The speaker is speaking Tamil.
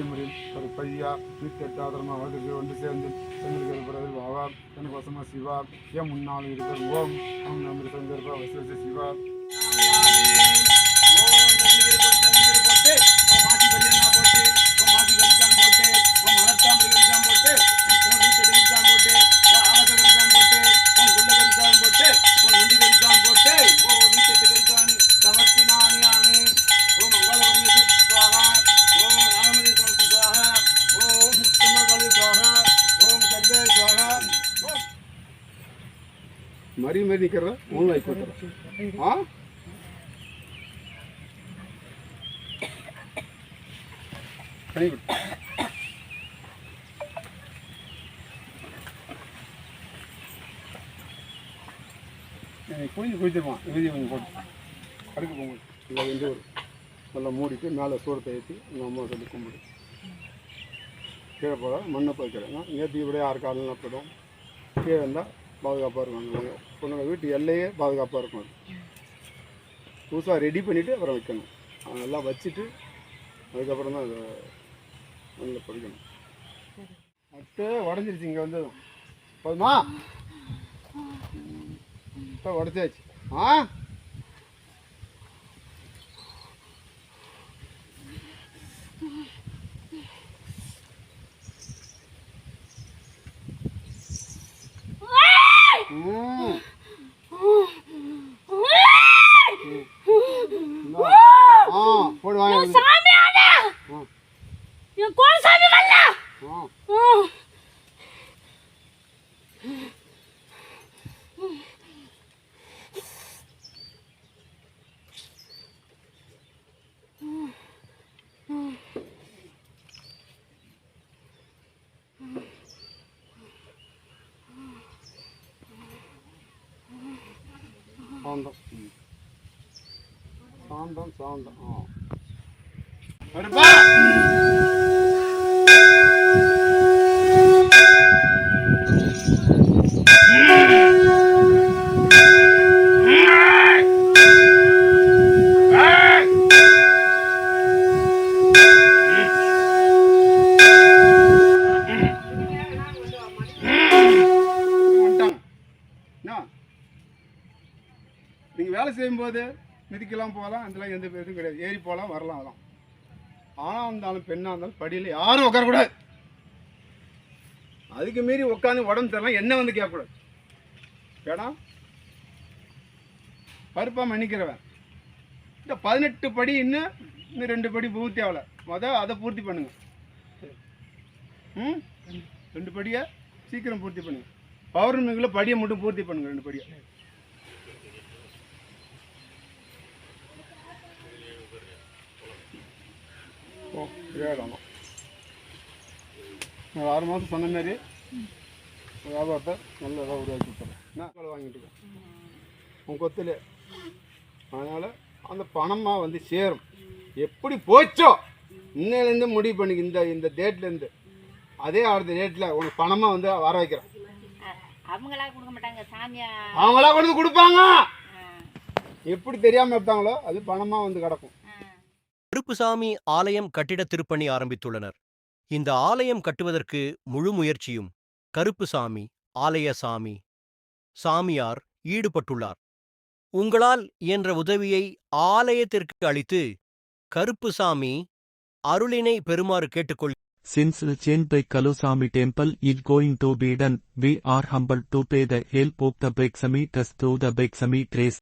முறையில் ஒரு பையா வீட்டு எட்டாதரமா வகுப்பு ஒன்று சேர்ந்து செங்கல் பிறகு வாவா எனக்கு வசமா சிவா ஏன் முன்னாள் இருக்கிற ஓம் அவங்க நம்ம செஞ்சிருப்பா வசதி சிவா மரி மாரி நிற்கிறத மூணு வாய்க்கு கொடுத்துறேன் ஆ பண்ணிவிட்டு குளிச்சு குளிச்சிருப்பான் விதி கொஞ்சம் போட்டு அடுக்கு போகும்போது இல்லை வந்து ஒரு நல்லா மூடிட்டு மேலே சூரத்தை ஏற்றி எங்கள் அம்மா சொல்லி கும்பிடு கீழே போட மண்ணை போய்க்கிறேங்க நேற்று இப்படியே யாரு காலெலாம் போய்டும் கீழே இருந்தால் பாதுகாப்பாக இருக்கும் பொண்ணுங்க வீட்டு எல்லையே பாதுகாப்பாக இருக்கும் அது புதுசாக ரெடி பண்ணிவிட்டு அப்புறம் வைக்கணும் அதெல்லாம் வச்சுட்டு அதுக்கப்புறம் தான் அதை மண்ணில் படிக்கணும் அட்டு உடஞ்சிருச்சு இங்கே வந்ததும் போதுமா இப்போ உடச்சாச்சு ஆ சாந்தம் சாந்தம் சாந்தம் ஆ நீங்கள் வேலை செய்யும்போது மிதிக்கலாம் போகலாம் அதெல்லாம் எந்த பேரும் கிடையாது ஏறி போகலாம் வரலாம் அதெல்லாம் ஆணாக இருந்தாலும் பெண்ணாக இருந்தாலும் படியில் யாரும் உட்காரக்கூடாது அதுக்கு மீறி உட்காந்து உடம்பு தரலாம் என்ன வந்து கேட்கக்கூடாது ஏடா பருப்பாக மன்னிக்கிறவன் இந்த 18 படி இன்னும் 2 படி பூர்த்தி ஆகலை அதை பூர்த்தி பண்ணுங்க 2 படியை சீக்கிரம் பூர்த்தி பண்ணுங்க பௌர்ணமிக்குள்ள படியை மட்டும் பூர்த்தி பண்ணுங்க 2 படியை ஓ ஏழாம் 6 மாதம் சொன்ன மாதிரி வியாபாரத்தை நல்ல இதாக உருவாக்கி கொடுத்துறேன் என்ன வாங்கிட்டு இருக்கேன் உன் கொத்துல அதனால் அந்த பணமாக வந்து சேரும் எப்படி போச்சோ இன்னையிலேருந்து முடிவு பண்ணிக்க இந்த டேட்லேருந்து அதே அடுத்த டேட்டில் உனக்கு பணமாக வந்து வர வைக்கிறேன் அவங்களா கொடுக்க மாட்டாங்க சாமியா அவங்களா கொண்டு கொடுப்பாங்க எப்படி தெரியாமல் எடுத்தாங்களோ அது பணமாக வந்து கிடக்கும் கருப்புசாமி ஆலயம் கட்டிட திருப்பணி ஆரம்பித்துள்ளனர். இந்த ஆலயம் கட்டுவதற்கு முழு முயற்சியும் கருப்புசாமி ஆலயசாமி சாமியார் ஈடுபட்டுள்ளார். உங்களால் இயன்ற உதவியை ஆலயத்திற்கு அளித்து கருப்புசாமி அருளினை பெறுமாறு கேட்டுக்கொள். Since the change by Kalusami temple is going to be done, we are humbled to pay the help of the Beksami trust through the Beksami trace.